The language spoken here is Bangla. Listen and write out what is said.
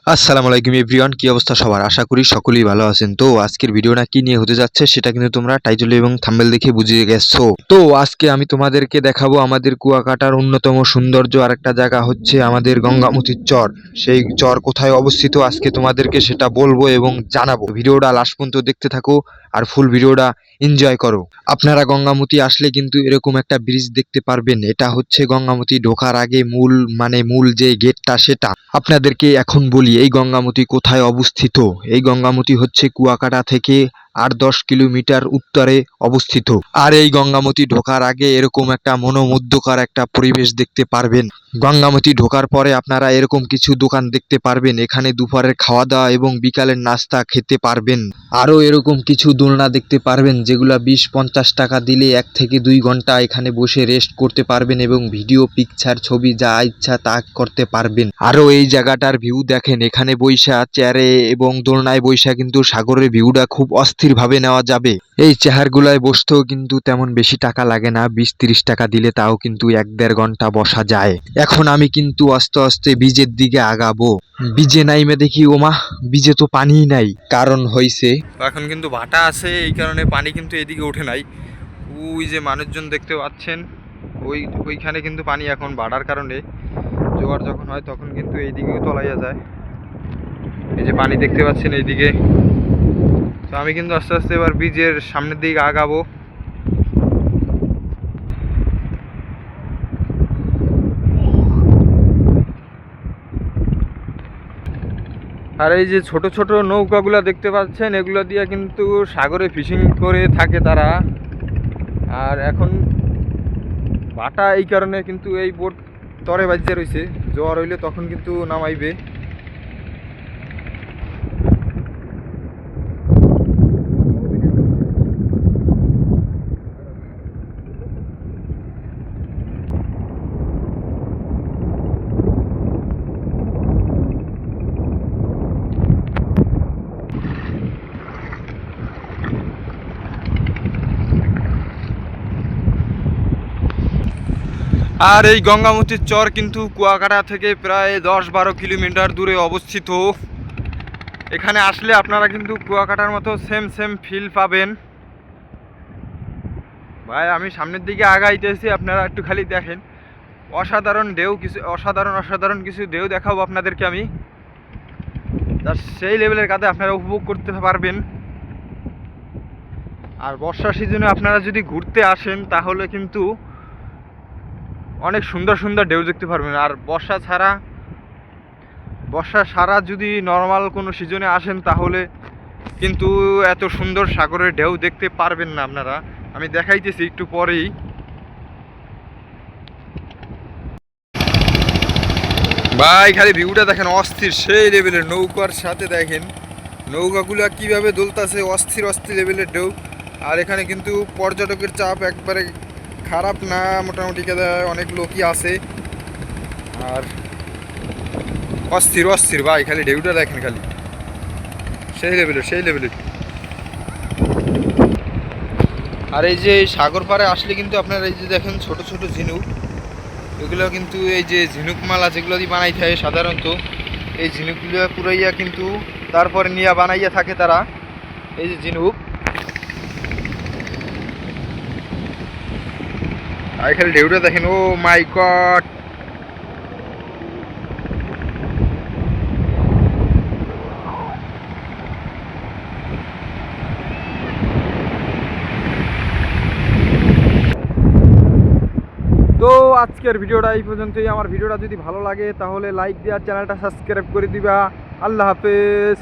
আসসালামু আলাইকুম এভরিওয়ান, কি অবস্থা সবার? আশা করি সকলেই ভালো আছেন। তো আজকের ভিডিওটা কি নিয়ে হতে যাচ্ছে সেটা কিন্তু তোমরা টাইটেল এবং থাম্বনেল দেখে বুঝে গেছো। তো আজকে আমি তোমাদেরকে দেখাবো আমাদের কুয়াকাটার অন্যতম সৌন্দর্য আরেকটা জায়গা হচ্ছে আমাদের গঙ্গামতির চর। সেই চর কোথায় অবস্থিত আজকে তোমাদেরকে সেটা বলবো এবং জানাবো। ভিডিওটা লাস্ট পর্যন্ত দেখতে থাকো আর ফুল ভিডিওটা এনজয় করো। আপনারা গঙ্গামতি আসলে কিন্তু এরকম একটা ব্রিজ দেখতে পারবেন। এটা হচ্ছে গঙ্গামতি ঢোকার আগে মূল যে গেটটা সেটা। আপনাদেরকে এখন বলি এই গঙ্গামতি কোথায় অবস্থিত। এই গঙ্গামতি হচ্ছে কুয়াকাটা থেকে 8-10 কিলোমিটার উত্তরে অবস্থিত। আর এই গঙ্গামতি ঢোকার আগে এরকম একটা মনোমুগ্ধকর একটা পরিবেশ দেখতে পারবেন। গঙ্গামতি ঢোকার পরে আপনারা এরকম কিছু দোকান দেখতে পারবেন। এখানে দুপুরের খাওয়া দাওয়া এবং বিকালের নাস্তা খেতে পারবেন। আরও এরকম কিছু দোলনা দেখতে পারবেন যেগুলা 20-50 টাকা দিলে 1 থেকে 2 ঘন্টা এখানে বসে রেস্ট করতে পারবেন এবং ভিডিও পিকচার ছবি যা ইচ্ছা তা করতে পারবেন। আরও এই জায়গাটার ভিউ দেখেন, এখানে বৈশা চেয়ারে এবং দোলনায় বৈশা কিন্তু সাগরের ভিউটা খুব অস্থিরভাবে নেওয়া যাবে। এই চেয়ারগুলায় বসতেও কিন্তু তেমন বেশি টাকা লাগে না, 20-30 টাকা দিলে তাও কিন্তু 1-1.5 ঘন্টা বসা যায়। এখন আমি কিন্তু আস্তে আস্তে বীজের দিকে আগাবো। বীজে নাইমে দেখি ওমা, বীজে তো পানিই নাই। কারণ হইছে এখন কিন্তু ভাটা আছে, এই কারণে পানি কিন্তু এদিকে ওঠে নাই। ওই যে মানুষজন দেখতে পাচ্ছেন, ওইখানে কিন্তু পানি এখন বাড়ার কারণে জোয়ার যখন হয় তখন কিন্তু এইদিকেও তলাইয়া যায়। এই যে পানি দেখতে পাচ্ছেন এইদিকে। তো আমি কিন্তু আস্তে আস্তে এবার বীজের সামনের দিকে আগাবো। আর এই যে ছোট ছোট নৌকাগুলো দেখতে পাচ্ছেন, এগুলো দিয়ে কিন্তু সাগরে ফিশিং করে থাকে তারা। আর এখন ভাটা, এই কারণে কিন্তু এই বোট তরে বাজিয়ে রয়েছে, জোয়ার হইলে তখন কিন্তু নামাইবে। আর এই গঙ্গামতির চর কিন্তু কুয়াকাটা থেকে প্রায় 10-12 কিলোমিটার দূরে অবস্থিত। এখানে আসলে আপনারা কিন্তু কুয়াকাটার মতো সেম ফিল পাবেন। ভাই আমি সামনের দিকে আগাইতেছি, আপনারা একটু খালি দেখেন। অসাধারণ কিছু ঢেউ দেখাবো আপনাদেরকে আমি। সেই লেভেলের কাজে আপনারা উপভোগ করতে পারবেন। আর বর্ষার সিজনে আপনারা যদি ঘুরতে আসেন তাহলে কিন্তু অনেক সুন্দর সুন্দর ঢেউ দেখতে পারবেন। আর বর্ষা ছাড়া যদি নর্মাল কোনো সিজনে আসেন তাহলে কিন্তু এত সুন্দর সাগরের ঢেউ দেখতে পারবেন না আপনারা। আমি দেখাইতেছি একটু পরেই। ভাই খালি ভিউটা দেখেন, অস্থির সেই লেভেলের। নৌকার সাথে দেখেন নৌকাগুলো কিভাবে দোলতাছে, অস্থির লেভেলের ঢেউ। আর এখানে কিন্তু পর্যটকের চাপ একবারে খারাপ না, মোটামুটি অনেক লোকই আছে। আর অস্থির ভাই, খালি ঢেউটা দেখেন, খালি সেই লেভেলের। আর এই যে সাগর পাড়ে আসলে কিন্তু আপনারা এই যে দেখেন ছোট ছোট ঝিনুক, এগুলো কিন্তু এই যে ঝিনুক মালা যেগুলো দিয়ে বানাই থাকে সাধারণত, এই ঝিনুকগুলো পুরাইয়া কিন্তু তারপরে নিয়ে বানাইয়া থাকে তারা। এই যে ঝিনুক, আর খালি ঢেউটা দেখেন, ও মাই গড। তো আজকের ভিডিওটা এই পর্যন্তই। আমার ভিডিওটা যদি ভালো লাগে তাহলে লাইক দেওয়া, চ্যানেলটা সাবস্ক্রাইব করে দিবা। আল্লাহ হাফেজ।